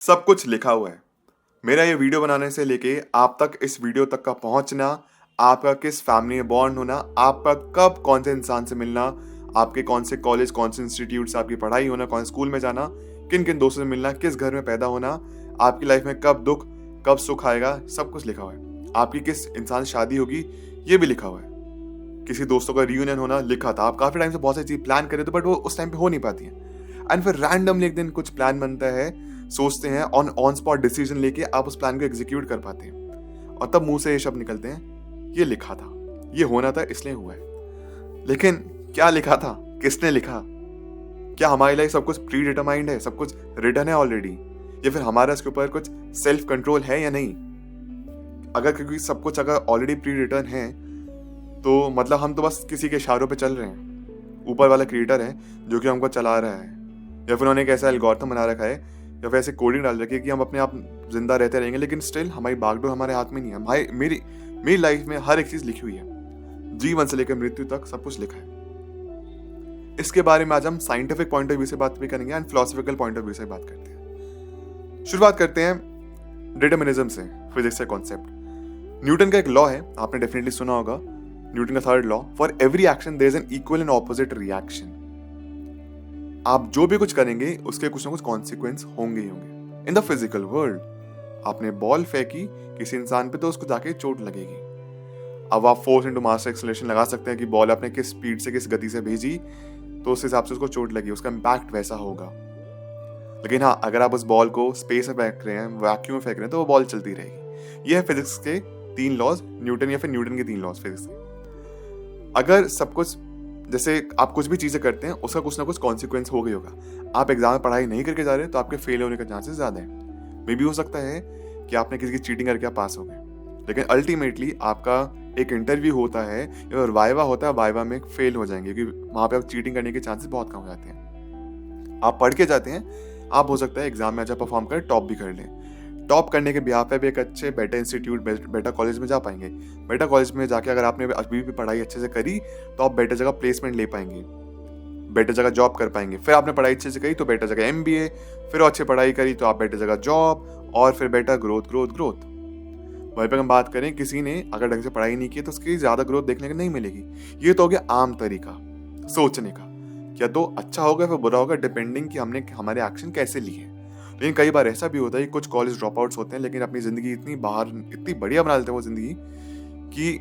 सब कुछ लिखा हुआ है। मेरा ये वीडियो बनाने से लेके आप तक इस वीडियो तक का पहुंचना, आपका किस फैमिली में बॉन्ड होना, आपका कब कौन से इंसान से मिलना, आपके कौन से कॉलेज कौन से इंस्टीट्यूट से आपकी पढ़ाई होना, कौन से स्कूल में जाना, किन किन दोस्तों से मिलना, किस घर में पैदा होना, आपकी लाइफ में कब दुख कब सुख आएगा, सब कुछ लिखा हुआ है। आपकी किस इंसान से शादी होगी ये भी लिखा हुआ है। किसी दोस्तों का रियूनियन होना लिखा था। आप काफी टाइम से बहुत सारी चीज प्लान करे थे बट वो उस टाइम पे हो नहीं पाती है। एंड फिर रैंडमली एक दिन कुछ प्लान बनता है, सोचते हैं, ऑन स्पॉट डिसीजन लेके आप उस प्लान को एग्जीक्यूट कर पाते हैं और तब मुंह से ये शब्द निकलते हैं, ये लिखा था, ये होना था इसलिए हुआ है। लेकिन क्या लिखा था, किसने लिखा? क्या हमारी लाइफ सब कुछ प्री डिटरमाइंड है, सब कुछ रिटन है ऑलरेडी, या फिर हमारा इसके ऊपर कुछ सेल्फ कंट्रोल है या नहीं? अगर क्योंकि सब कुछ अगर ऑलरेडी प्री रिटर्न है तो मतलब हम तो बस किसी के इशारों पे चल रहे हैं। ऊपर वाला क्रिएटर है जो कि हमको चला रहा है, या फिर उन्होंने एक ऐसा एल्गोरिथम बना रखा है या फिर ऐसे कोडिंग डाल रखी है कि हम अपने आप जिंदा रहते रहेंगे, लेकिन स्टिल हमारी बागडोर हमारे हाथ में नहीं है। मेरी लाइफ में हर एक चीज लिखी हुई है, जीवन से लेकर मृत्यु तक सब कुछ लिखा है। इसके बारे में आज हम साइंटिफिक पॉइंट ऑफ व्यू से बात भी करेंगे and philosophical point of view से बात करते हैं। शुरुआत करते हैं डिटर्मिनिज्म से, फिजिक्स का कॉन्सेप्ट। न्यूटन का एक लॉ है, आपने डेफिनेटली सुना होगा, न्यूटन का third law, for every action there is an equal and opposite reaction. आप जो भी कुछ करेंगे उसके कुछ ना कुछ कॉन्सिक्वेंस होंगे ही होंगे। इन द फिजिकल वर्ल्ड, आपने बॉल फेंकी किसी इंसान पे तो उसको जाके चोट लगेगी। अब आप फोर्स इनटू मास एक्सेलरेशन लगा सकते हैं कि बॉल आपने किस स्पीड से किस गति से भेजी तो उस हिसाब से उसको चोट लगी, उसका इम्पैक्ट वैसा होगा। लेकिन हाँ, अगर आप उस बॉल को स्पेस में फेंक रहे हैं, वैक्यूम में फेंक रहे हैं, तो वो बॉल चलती रहेगी। ये है फिजिक्स के 3 लॉज, न्यूटन या फिर न्यूटन के 3 लॉज फिजिक्स के। अगर सब कुछ, जैसे आप कुछ भी चीजें करते हैं उसका कुछ ना कुछ कॉन्सिक्वेंस हो गई होगा। आप एग्जाम में पढ़ाई नहीं करके जा रहे तो आपके फेल होने का चांसेस ज्यादा है। मे भी हो सकता है कि आपने किसी की चीटिंग करके आप पास हो गए, लेकिन अल्टीमेटली आपका एक इंटरव्यू होता है और वाइवा होता है, वाइवा में फेल हो जाएंगे क्योंकि वहां पे आप चीटिंग करने के चांसेस बहुत कम हो जाते हैं। आप पढ़ के जाते हैं, आप हो सकता है एग्जाम में अच्छा परफॉर्म करें, टॉप भी कर लें। टॉप करने के बिहाफ पे भी एक अच्छे बेटा इंस्टीट्यूट, बेटा कॉलेज में जा पाएंगे। बेटा कॉलेज में जाके अगर आपने अभी भी पढ़ाई अच्छे से करी तो आप बेटर जगह प्लेसमेंट ले पाएंगे, बेटर जगह जॉब कर पाएंगे। फिर आपने पढ़ाई अच्छे से करी तो बेटर जगह एमबीए, फिर अच्छी पढ़ाई करी तो आप बेटर जगह जॉब, और फिर बेटर ग्रोथ ग्रोथ ग्रोथ। वहीं पर हम बात करें, किसी ने अगर ढंग से पढ़ाई नहीं की तो उसकी ज्यादा ग्रोथ देखने को नहीं मिलेगी। ये तो हो गया आम तरीका सोचने का, क्या तो अच्छा होगा फिर बुरा होगा, डिपेंडिंग कि हमने हमारे एक्शन कैसे लिए हैं। लेकिन कई बार ऐसा भी होता है कि कुछ कॉलेज ड्रॉप आउट्स होते हैं लेकिन अपनी जिंदगी इतनी बढ़िया बना लेते हैं वो जिंदगी कि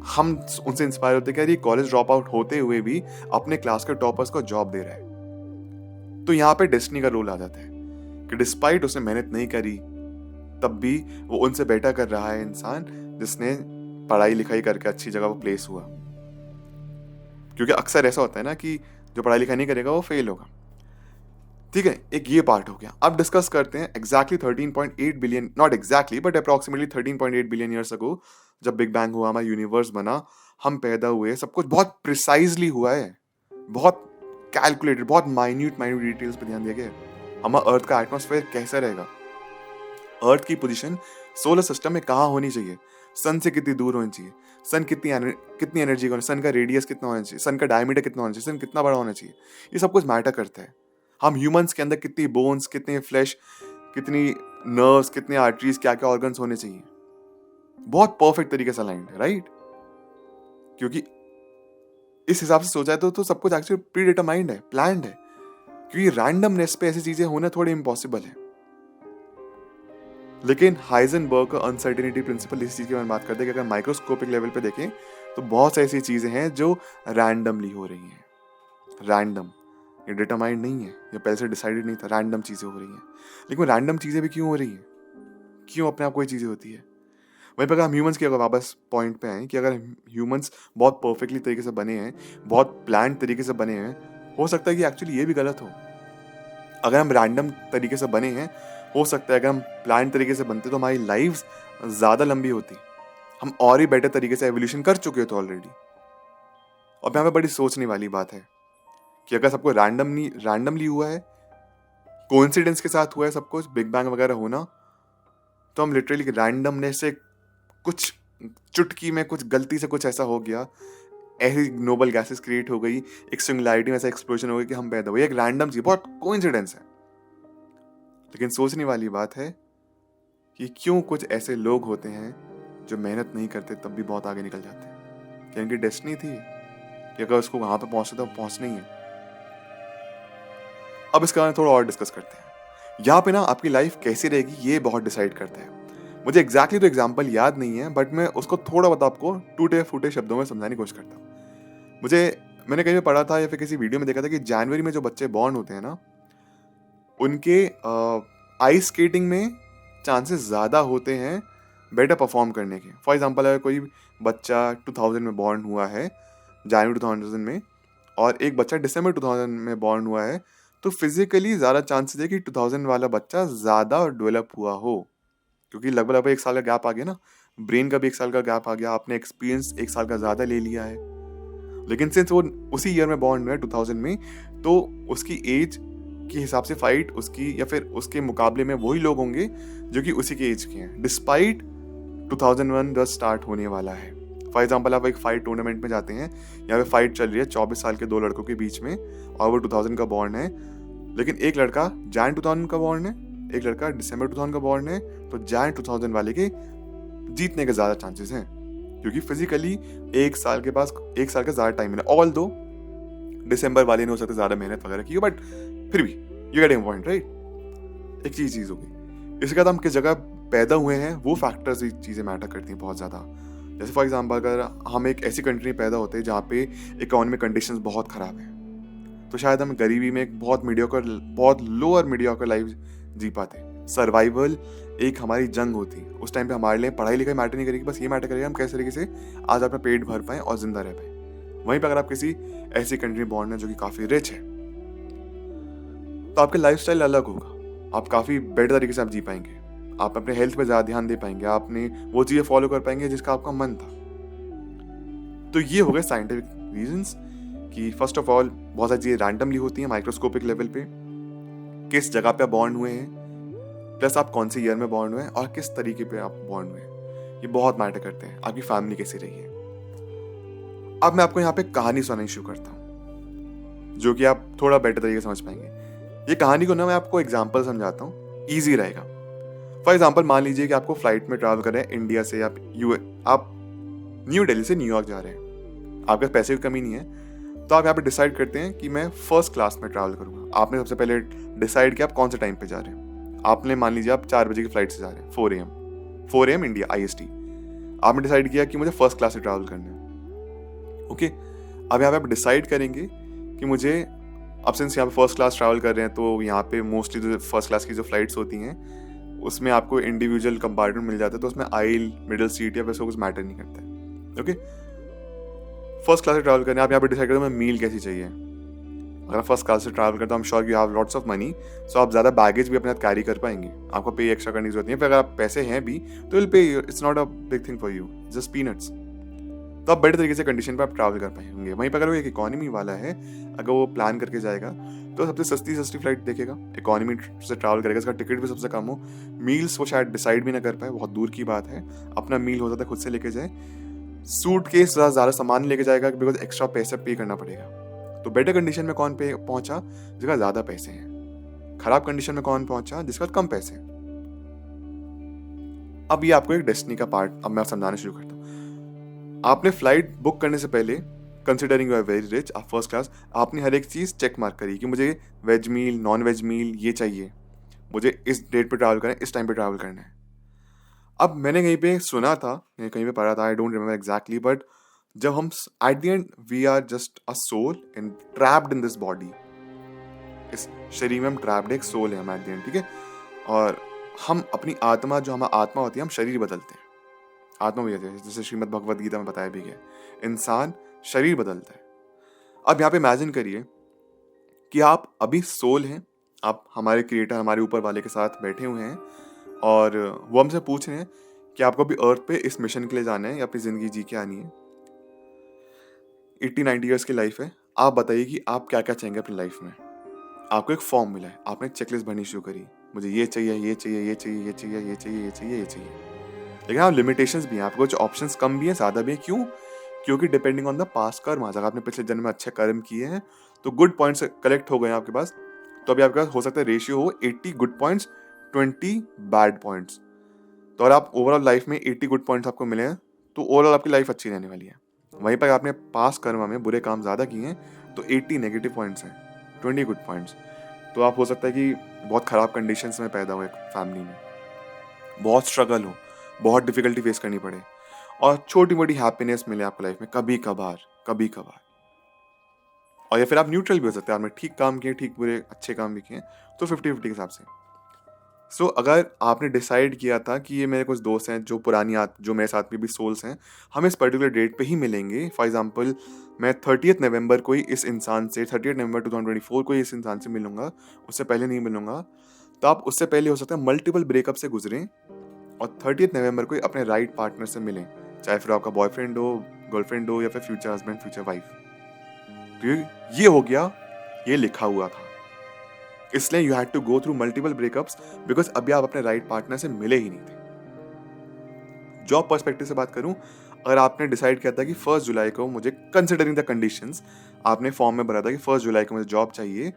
हम उनसे इंस्पायर होते हैं कि यार ये कॉलेज ड्रॉप आउट होते हुए भी अपने क्लास के टॉपर्स को जॉब दे रहा है। तो यहाँ पे डेस्टिनी का रोल आ जाता है कि डिस्पाइट उसने मेहनत नहीं करी तब भी वो उनसे बेटर कर रहा है इंसान जिसने पढ़ाई लिखाई करके अच्छी जगह वो प्लेस हुआ। क्योंकि अक्सर ऐसा होता है ना कि जो पढ़ाई लिखाई नहीं करेगा वो फेल होगा। ठीक है, एक ये पार्ट हो गया। अब डिस्कस करते हैं exactly 13.8 billion, not exactly but approximately 13.8 billion years ago, जब बिग बैंग हुआ, हमारा यूनिवर्स बना, हम पैदा हुए, सब कुछ बहुत प्रिसाइजली हुआ है, बहुत कैलकुलेटेड, बहुत माइन्यूट डिटेल्स पे ध्यान दिया गया है। हमारा अर्थ का एटमॉस्फेयर कैसा रहेगा, अर्थ की पोजीशन सोलर सिस्टम में कहाँ होनी चाहिए, सन से कितनी दूर होनी चाहिए, सन कितनी एनर्जी का, सन का रेडियस कितना होना चाहिए, सन का डायमीटर कितना होना चाहिए, सन कितना बड़ा होना चाहिए, ये सब कुछ मैटर करता है। हम ह्यूमंस के अंदर कितनी बोन्स, कितने फ्लैश, कितनी नर्व्स, कितने आर्टरीज, क्या क्या ऑर्गन्स होने चाहिए, बहुत परफेक्ट तरीके से अलाइंड है, राइट? क्योंकि इस हिसाब से सोचा है तो सब कुछ एक्चुअली प्री डिटरमाइंड है, प्लान्ड है। क्योंकि रैंडमनेस पे ऐसी चीजें होना थोड़ी इम्पॉसिबल है। लेकिन हाइजेनबर्ग का अनसर्टेनिटी प्रिंसिपल इस चीज की मैं बात करते हैं कि अगर माइक्रोस्कोपिक लेवल पे देखें तो बहुत सारी ऐसी चीजें हैं जो रैंडमली हो रही हैं। रैंडम, ये डिटरमाइंड नहीं है, ये पहले से डिसाइडेड नहीं था, रैंडम चीजें हो रही हैं। लेकिन रैंडम चीजें भी क्यों हो रही हैं, क्यों अपने आप कोई चीजें होती है? वहीं पर अगर हम ह्यूमंस की अगर वापस पॉइंट पे आए कि अगर ह्यूमंस बहुत परफेक्टली तरीके से बने हैं, बहुत प्लान तरीके से बने हैं, हो सकता है कि एक्चुअली ये भी गलत हो। अगर हम रैंडम तरीके से बने हैं, हो सकता है अगर हम प्लान तरीके से बनते तो हमारी लाइफ ज्यादा लंबी होती, हम और ही बेटर तरीके से एवोल्यूशन कर चुके होते ऑलरेडी। और यहाँ पे बड़ी सोचने वाली बात है कि अगर सबको रैंडमली हुआ है, कोइंसिडेंस के साथ हुआ है सब कुछ, बिग बैंग वगैरह होना, तो हम लिटरली रैंडमनेस से कुछ चुटकी में कुछ गलती से कुछ ऐसा हो गया, ऐसी नोबल गैसेस क्रिएट हो गई, एक सिंगुलैरिटी में ऐसा एक्सप्लोजन हो गया कि हम पैदा हुए, एक रैंडम चीज, बहुत कोइंसिडेंस है। लेकिन सोचने वाली बात है कि क्यों कुछ ऐसे लोग होते हैं जो मेहनत नहीं करते तब भी बहुत आगे निकल जाते हैं। क्या इनकी डेस्टिनी थी कि अगर उसको वहां पे पहुंचना तो पहुंचना ही है। अब इसके बारे में थोड़ा और डिस्कस करते हैं। यहाँ पे ना आपकी लाइफ कैसी रहेगी ये बहुत डिसाइड करता है। मुझे एग्जैक्टली तो एग्जाम्पल याद नहीं है, बट मैं उसको थोड़ा बहुत आपको टूटे फूटे शब्दों में समझाने की कोशिश करता हूँ। मैंने कहीं पे पढ़ा था या फिर किसी वीडियो में देखा था कि जनवरी में जो बच्चे बॉर्न होते हैं ना, उनके आइस स्केटिंग में चांसेस ज़्यादा होते हैं बेटर परफॉर्म करने के। फॉर एग्जांपल अगर कोई बच्चा 2000 में बॉर्न हुआ है, जनवरी 2000 में, और एक बच्चा दिसंबर 2000 में बॉर्न हुआ है, तो फिजिकली ज़्यादा चांसेस है कि 2000 वाला बच्चा ज़्यादा डेवलप हुआ हो, क्योंकि लगभग 1 साल का गैप आ गया ना, ब्रेन का भी 1 साल का गैप आ गया, आपने एक्सपीरियंस 1 साल का ज़्यादा ले लिया है। लेकिन सिंस वो उसी ईयर में बॉर्न हुआ है 2000 में, तो उसकी एज के हिसाब से फाइट उसकी या फिर उसके मुकाबले में वही लोग होंगे जो कि उसी के एज के हैं, डिस्पाइट 2001 जस्ट स्टार्ट होने वाला है। फॉर एग्जाम्पल आप एक फाइट टूर्नामेंट में जाते हैं, यहाँ पे फाइट चल रही है 24 साल के 2 लड़कों के बीच में, और वो 2000 का बॉर्न है, लेकिन एक लड़का जैन 2000 का बॉर्न है, एक लड़का दिसंबर 2000 का बॉर्न है, तो जैन 2000 वाले के जीतने के ज़्यादा चांसेस हैं, क्योंकि फिजिकली 1 साल के पास 1 साल का ज़्यादा टाइम है। ऑल दो दिसंबर वाले ने हो सकता है ज़्यादा मेहनत वगैरह की हो, बट फिर भी यू गेटिंग पॉइंट, राइट। एक चीज़ होगी। इसके बाद हम किस जगह पैदा हुए हैं वो फैक्टर्स भी चीज़ें मैटर करती हैं बहुत ज़्यादा। जैसे फॉर एग्जांपल अगर हम एक ऐसी कंट्री में पैदा होते हैं जहाँ पे इकोनॉमिक कंडीशंस बहुत ख़राब है, तो शायद हम गरीबी में एक बहुत लोअर मीडियोकर लाइफ जी पाते। सर्वाइवल एक हमारी जंग होती। उस टाइम पे हमारे लिए पढ़ाई लिखाई मैटर नहीं करेगी, बस ये मैटर करेगा हम कैसे तरीके से आज अपना पेट भर पाएँ और जिंदा रह पाएँ। वहीं पर अगर आप किसी ऐसी कंट्री बॉर्न है जो कि काफ़ी रिच है, तो आपका लाइफस्टाइल अलग होगा, आप काफ़ी बेटर तरीके से आप जी पाएंगे, आप अपने हेल्थ पे ज़्यादा ध्यान दे पाएंगे, आपने वो चीज़ें फॉलो कर पाएंगे जिसका आपका मन था। तो ये हो गए साइंटिफिक रीजंस कि फर्स्ट ऑफ ऑल बहुत सारी चीज़ें रैंडमली होती हैं माइक्रोस्कोपिक लेवल पे, किस जगह पे आप बॉर्न हुए हैं, प्लस आप कौन से ईयर में बॉर्न हुए हैं और किस तरीके पे आप बॉर्न हुए हैं, ये बहुत मैटर करते हैं। आपकी फैमिली कैसी रही है। अब मैं आपको यहाँ पे कहानी सुनानी शुरू करता हूँ जो कि आप थोड़ा बेटर तरीके से समझ पाएंगे। ये कहानी को ना मैं आपको एग्जाम्पल समझाता हूँ, ईजी रहेगा। फॉर एग्जाम्पल मान लीजिए कि आपको फ्लाइट में ट्रैवल कर रहे हैं इंडिया से, आप न्यू दिल्ली से न्यूयॉर्क जा रहे हैं, आपके पास पैसे की कमी नहीं है, तो आप यहाँ पे डिसाइड करते हैं कि मैं फर्स्ट क्लास में ट्रैवल करूँगा। आपने सबसे पहले डिसाइड किया आप कौन से टाइम पे जा रहे हैं। आपने मान लीजिए आप 4 बजे की फ्लाइट से जा रहे हैं, 4 AM इंडिया IST। आपने डिसाइड किया कि मुझे फर्स्ट क्लास से ट्रैवल करना है। ओके, अब यहाँ पे आप डिसाइड करेंगे कि मुझे, अब सिंस यहाँ पे फर्स्ट क्लास ट्रैवल कर रहे हैं, तो यहाँ पे मोस्टली जो फर्स्ट क्लास की जो फ्लाइट्स होती हैं उसमें आपको इंडिविजुअल कंपार्टमेंट मिल जाता है, तो उसमें आइल, मिडिल सीट या वैसे कुछ मैटर नहीं करता है। ओके, फर्स्ट क्लास से ट्रैवल करना है, आप यहाँ पे डिसाइड करें मैं मील कैसी चाहिए। अगर आप फर्स्ट क्लास से ट्रैवल करते हो, I am sure you have lots of money, so आप ज़्यादा बैगेज भी अपने साथ कैरी कर पाएंगे, आपको पे एक्स्ट्रा करने की जरूरत नहीं है। फिर अगर आप पैसे हैं भी तो will pay, it's not a big thing for you, just peanuts. तो आप बेटर तरीके से कंडीशन पर आप ट्रैवल कर पाएंगे। वहीं पर अगर वो एक इकोनॉमी वाला है, अगर वो प्लान करके जाएगा तो सबसे सस्ती फ्लाइट देखेगा, इकोनॉमी से ट्रैवल करेगा, इसका टिकट भी सबसे कम हो, मील्स वो शायद डिसाइड भी ना कर पाए, बहुत दूर की बात है, अपना मील हो जाता है खुद से लेके जाए, सूट केस ज़्यादा सामान लेके जाएगा बिकॉज एक्स्ट्रा पैसे पे करना पड़ेगा। तो बेटर कंडीशन में कौन पे पहुंचा, जिसका ज़्यादा पैसे हैं। खराब कंडीशन में कौन पहुंचा, जिसका कम पैसे हैं। अब ये आपको एक डेस्टिनी का पार्ट अब मैं समझाना शुरू करता हूँ। आपने फ्लाइट बुक करने से पहले, considering you are very rich, आप फर्स्ट क्लास, आपने हर एक चीज़ चेक मार्क करी कि मुझे veg meal, non veg meal ये चाहिए, मुझे इस डेट पे ट्रैवल करना है, इस टाइम पे ट्रैवल करना है। अब मैंने कहीं पे सुना था, कहीं पे पढ़ा था, I don't remember exactly, but जब हम at the end we are just a soul and trapped in this body, इस शरीर में हम ट्रैप्ड, एक सोल है हम एट द एंड, ठीक है। और हम अपनी आत्मा, जो हमारा आत्मा होती है, हम शरीर बदलते हैं, आत्मा भी जैसे श्रीमद् भगवद गीता में बताया भी गया, इंसान शरीर बदलता है। अब यहाँ पे इमेजिन करिए कि आप अभी सोल हैं, आप हमारे क्रिएटर, हमारे ऊपर वाले के साथ बैठे हुए हैं, और वो हमसे पूछ रहे हैं कि आपको अभी अर्थ पे इस मिशन के लिए जाना है या अपनी जिंदगी जी के आनी है। 80-90 ईयर्स की लाइफ है, आप बताइए कि आप क्या क्या चाहेंगे अपनी लाइफ में। आपको एक फॉर्म मिला है, आपने चेकलिस्ट भरनी शुरू करी, मुझे ये चाहिए, ये चाहिए, ये चाहिए, ये चाहिए, ये चाहिए, ये चाहिए, ये चाहिए। लेकिन आप लिमिटेशंस भी हैं, आपको कुछ ऑप्शंस कम भी हैं, ज़्यादा भी हैं। क्यों? क्योंकि डिपेंडिंग ऑन द पास्ट कर्म, अगर आपने पिछले जन्म में अच्छे कर्म किए हैं तो गुड पॉइंट्स कलेक्ट हो गए हैं आपके पास, तो अभी आपके पास हो सकता है रेशियो हो 80 गुड पॉइंट्स 20 बैड पॉइंट्स। तो अगर आप ओवरऑल लाइफ में 80 गुड पॉइंट्स आपको मिले हैं तो ओवरऑल आपकी लाइफ अच्छी रहने वाली है। वहीं पर आपने पास कर्म में बुरे काम ज़्यादा किए हैं तो 80 नेगेटिव पॉइंट्स हैं, 20 गुड पॉइंट्स। तो आप हो सकता है कि बहुत ख़राब कंडीशंस में पैदा हुए, फैमिली में बहुत स्ट्रगल हो, बहुत डिफिकल्टी फेस करनी पड़े, और छोटी मोटी हैप्पीनेस मिले आपको लाइफ में कभी कभार। और या फिर आप न्यूट्रल भी हो सकते हैं, आपने ठीक काम किए, ठीक बुरे अच्छे काम भी किए, तो 50-50 के हिसाब से। सो अगर आपने डिसाइड किया था कि ये मेरे कुछ दोस्त हैं जो जो मेरे साथ में भी सोल्स हैं, हम इस पर्टिकुलर डेट पे ही मिलेंगे। फॉर एग्जांपल मैं 30 नवंबर को ही इस इंसान से 30 नवंबर 2024 को ही इस इंसान से मिलूंगा, उससे पहले नहीं मिलूंगा। तो आप उससे पहले हो सकता है मल्टीपल ब्रेकअप से गुजरें और 30 नवंबर को ही अपने राइट पार्टनर से मिलें, चाहे फिर आपका बॉयफ्रेंड हो, गर्लफ्रेंड हो, या फिर फ्यूचर हस्बैंड, फ्यूचर वाइफ। तो ये हो गया, ये लिखा हुआ था, इसलिए you had to go through multiple breakups because अभी आप अपने राइट पार्टनर से मिले ही नहीं थे। जॉब पर्सपेक्टिव से बात करूं, अगर आपने डिसाइड किया था कि 1 जुलाई को मुझे, कंसिडरिंग द कंडीशंस, आपने फॉर्म में भरा था कि 1 जुलाई को मुझे जॉब चाहिए,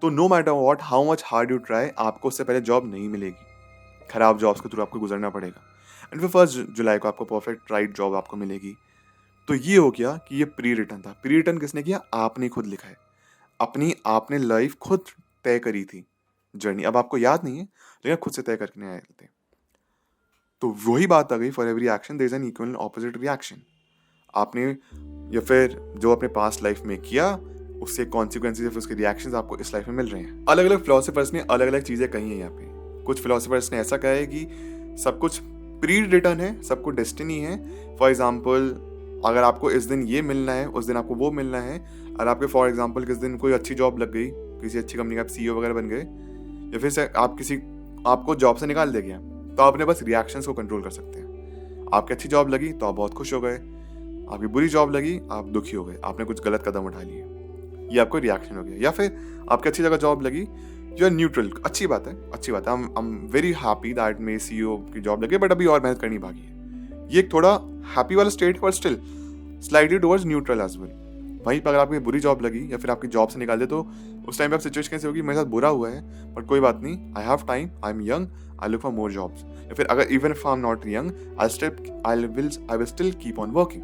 तो no matter what how much hard you try, आपको उससे पहले जॉब नहीं मिलेगी। खराब जॉब्स के थ्रू आपको गुजरना पड़ेगा, एंड फिर 1 जुलाई को आपको परफेक्ट राइट जॉब आपको मिलेगी। तो ये हो गया कि ये प्री रिटर्न था। प्री रिटर्न किसने किया? आपने खुद लिखा है, आपने लाइफ खुद तय करी थी जर्नी। अब आपको याद नहीं है, लेकिन खुद से तय करके नहीं आए थे। तो वही बात आ गई, for every action there is an equal opposite reaction. आपने या फिर जो अपने पास्ट लाइफ में किया, उससे कॉन्सिक्वेंसेज या फिर उसके रिएक्शंस आपको इस लाइफ में मिल रहे हैं। अलग अलग फिलोसोफर्स ने अलग अलग चीजें कही हैं यहाँ पे। कुछ फिलोसोफर्स ने ऐसा कहा है कि सब कुछ प्री रिटर्न है, सब कुछ डेस्टिनी है। फॉर एग्जाम्पल, अगर आपको इस दिन ये मिलना है, उस दिन आपको वो मिलना है। अगर आपके फॉर एग्जाम्पल किस दिन कोई अच्छी जॉब लग गई, किसी अच्छी कंपनी का आप CEO वगैरह बन गए, या फिर से आपको जॉब से निकाल दिया गया, तो आप अपने बस रिएक्शंस को कंट्रोल कर सकते हैं। आपकी अच्छी जॉब लगी तो आप बहुत खुश हो गए, आपकी बुरी जॉब लगी आप दुखी हो गए, आपने कुछ गलत कदम उठा लिए, ये आपको रिएक्शन हो गया। या फिर आपकी अच्छी जगह जॉब लगी, यू आर न्यूट्रल, अच्छी बात है। I am very happy that मेरे CEO की जॉब लगी, बट अभी और मेहनत करनी बाकी है। ये एक थोड़ा हैप्पी वाला state, but still slightly towards neutral as well. वहीं पर अगर आपकी बुरी जॉब लगी या फिर आपकी जॉब से निकाल दे, तो उस टाइम पे आप सिचुएशन कैसे होगी, मेरे साथ बुरा हुआ है बट कोई बात नहीं, I have time, I am young, I look for more jobs. या फिर अगर even if I am not young, I will still keep on working,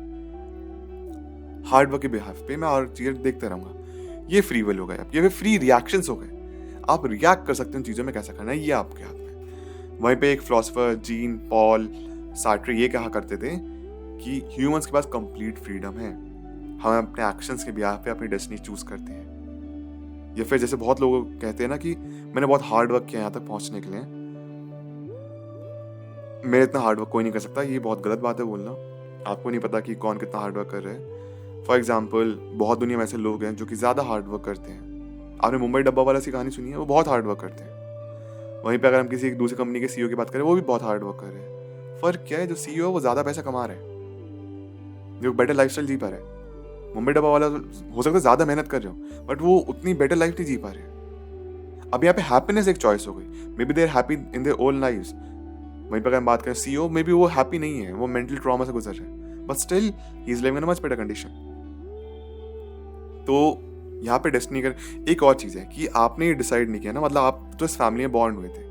hard work के बिहाफ पे मैं और चीजें देखते रहूंगा। ये फ्री विल हो गए, ये फ्री रिएक्शंस हो गए। आप रिएक्ट कर सकते हैं उन चीजों में, कैसा करना है ये आपके हाथ में। वहीं पे एक फिलोसोफर जीन पॉल सार्ट्रे ये कहा करते थे कि ह्यूमंस के पास कंप्लीट फ्रीडम है, हम अपने एक्शंस के बिहाफ पे अपनी डेस्टिनी चूज करते हैं। या फिर जैसे बहुत लोग कहते हैं ना कि मैंने बहुत हार्ड वर्क किया यहाँ तक पहुंचने के लिए, मेरे इतना हार्ड वर्क कोई नहीं कर सकता। ये बहुत गलत बात है बोलना। आपको नहीं पता कि कौन कितना हार्ड वर्क कर रहा है। फॉर एग्जाम्पल, बहुत दुनिया में ऐसे लोग हैं जो कि ज़्यादा हार्ड वर्क करते हैं। आपने मुंबई डब्बा वाला की कहानी सुनी है, वो बहुत हार्ड वर्क करते हैं। वहीं पर अगर हम किसी एक दूसरी कंपनी के CEO की बात करें, वो भी बहुत हार्ड वर्क कर रहे हैं। फर्क क्या है, जो CEO है वो ज़्यादा पैसा कमा रहे हैं, जो बेटर लाइफस्टाइल जी पा रहे हैं। मुंबई डब्बा वाला हो सकता है ज़्यादा मेहनत कर रहे हो, बट वो उतनी बेटर लाइफ नहीं जी पा रहे। अब यहाँ पे हैप्पीनेस एक चॉइस हो गई। Maybe they are happy in their own lives. वहीं पर अगर हम बात करें CEO, मे बी वो हैप्पी नहीं है, वो मेंटल ट्रॉमा से गुजर रहे हैं, but still he is living in a much better condition. तो यहाँ पे डेस्टिनी कर एक और चीज़ है कि आपने ये डिसाइड नहीं किया ना, मतलब आप तो इस फैमिली में बॉन्ड हुए थे।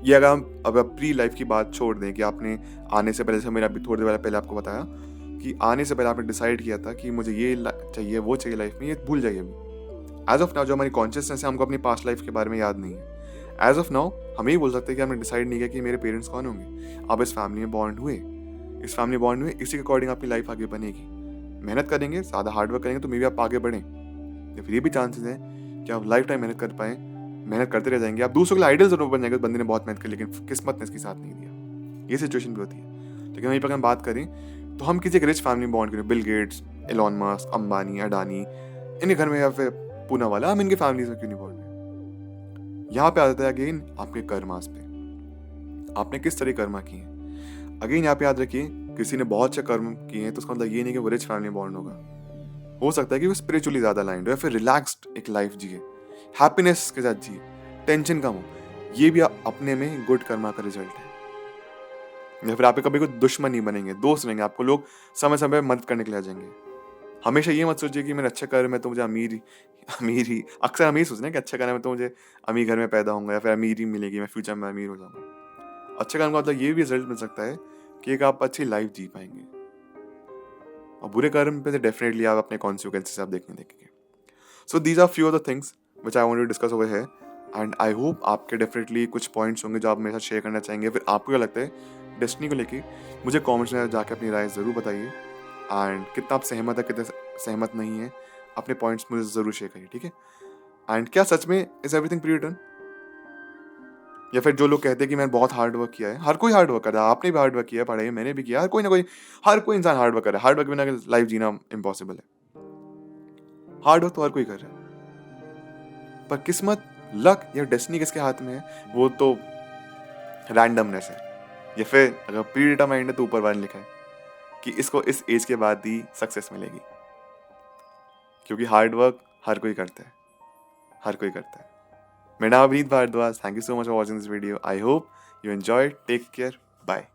ये अगर हम अब प्री लाइफ की बात छोड़ दें कि आपने आने से पहले, जैसे मैंने अभी थोड़ी देर पहले आपको बताया कि आने से पहले आपने डिसाइड किया था कि मुझे ये चाहिए, वो चाहिए लाइफ में, ये भूल जाइए अभी। एज ऑफ नाउ जो हमारी कॉन्शियसनेस है, हमको अपनी पास्ट लाइफ के बारे में याद नहीं है। एज ऑफ नाउ हम यही बोल सकते हैं कि हमने डिसाइड नहीं किया कि मेरे पेरेंट्स कौन होंगे। आप इस फैमिली में बॉन्ड हुए, इसी के अकॉर्डिंग आपकी लाइफ आगे बनेगी। मेहनत करेंगे, ज़्यादा हार्डवर्क करेंगे तो मे बी आप आगे बढ़ें, या फिर ये भी चांसेस हैं कि आप लाइफ टाइम मेहनत कर पाएँ, मेहनत करते रह जाएंगे। आप दूसरों के लिए आइडल जरूर बन जाएंगे, बंदे ने बहुत मेहनत की लेकिन किस्मत ने इसकी साथ नहीं दिया। ये सिचुएशन भी होती है। लेकिन वहीं पर हम बात करें तो हम किसी एक रिच फैमिली में बॉन्ड करें, Bill Gates, Elon Musk, Ambani, Adani, इनके घर में, या फिर पूना वाला, हम इनके फैमिलीज में क्यों नहीं बॉन्ड हैं। यहाँ पे आ जाता है अगेन आपके कर्मास पे, आपने किस तरह कर्मा किए हैं। अगेन यहाँ पे याद रखिए, किसी ने बहुत अच्छे कर्म किए हैं तो उसका मतलब ये नहीं कि वो रिच फैमिली में बॉन्ड होगा। हो सकता है कि वो स्पिरिचुअली ज़्यादा लाइंड हो, या फिर रिलैक्स्ड एक लाइफ जिए, हैप्पीनेस के साथ जिए, टेंशन कम हो। ये भी अपने में गुड कर्मा का रिजल्ट है। या फिर आप कभी कोई दुश्मन नहीं बनेंगे, दोस्त रहेंगे, आपको लोग समय समय पर मदद करने के लिए आ जाएंगे। हमेशा ये मत सोचिए कि मैंने अच्छा कर्म है तो मुझे अमीर ही अक्सर हम यही सोचते हैं कि अच्छा कर्म है तो मुझे अमीर घर में पैदा होऊँगा या फिर अमीर ही मिलेगी, मैं फ्यूचर में अमीर हो जाऊँगा। अच्छा कर्म का मतलब ये भी रिज़ल्ट मिल सकता है कि एक आप अच्छी लाइफ़ जी पाएँगे। और बुरे कर्म पे तो डेफ़िनेटली आप अपने कॉन्सिक्वेंसेस आप देखेंगे। So these are few of the things which I want to discuss over here and I hope आपके डेफ़िनेटली कुछ पॉइंट्स होंगे जो आप मेरे साथ शेयर करना चाहेंगे। फिर आपको क्या लगता है डेस्टिनी को लेके, मुझे कमेंट्स में जाके अपनी राय ज़रूर बताइए। एंड कितना आप सहमत है, कितने सहमत नहीं है, अपने पॉइंट्स मुझे ज़रूर शेयर करिए, ठीक है? एंड क्या सच में इज़ एवरीथिंग प्री रिटन? या फिर जो लोग कहते हैं कि मैंने बहुत हार्ड वर्क किया है, हर कोई हार्ड वर्क कर रहा है, आपने भी हार्ड वर्क किया है, पढ़ाई मैंने भी किया, हर कोई ना कोई, हर कोई इंसान हार्ड वर्क कर रहा है। हार्ड वर्क के बिना लाइफ जीना इम्पॉसिबल है। हार्ड वर्क तो हर कोई कर रहा है, पर किस्मत, लक या डेस्टिनी किसके हाथ में है, वो तो रैंडमनेस है। या फिर अगर प्री डिटरमाइंड है तो ऊपर वाले ने लिखा है कि इसको इस एज के बाद ही सक्सेस मिलेगी, क्योंकि हार्ड वर्क हर कोई करता है, हर कोई करता है। मेरा नाम Abhineet Bhardwaj. Thank you so much for watching this video. I hope you enjoyed. Take care. Bye.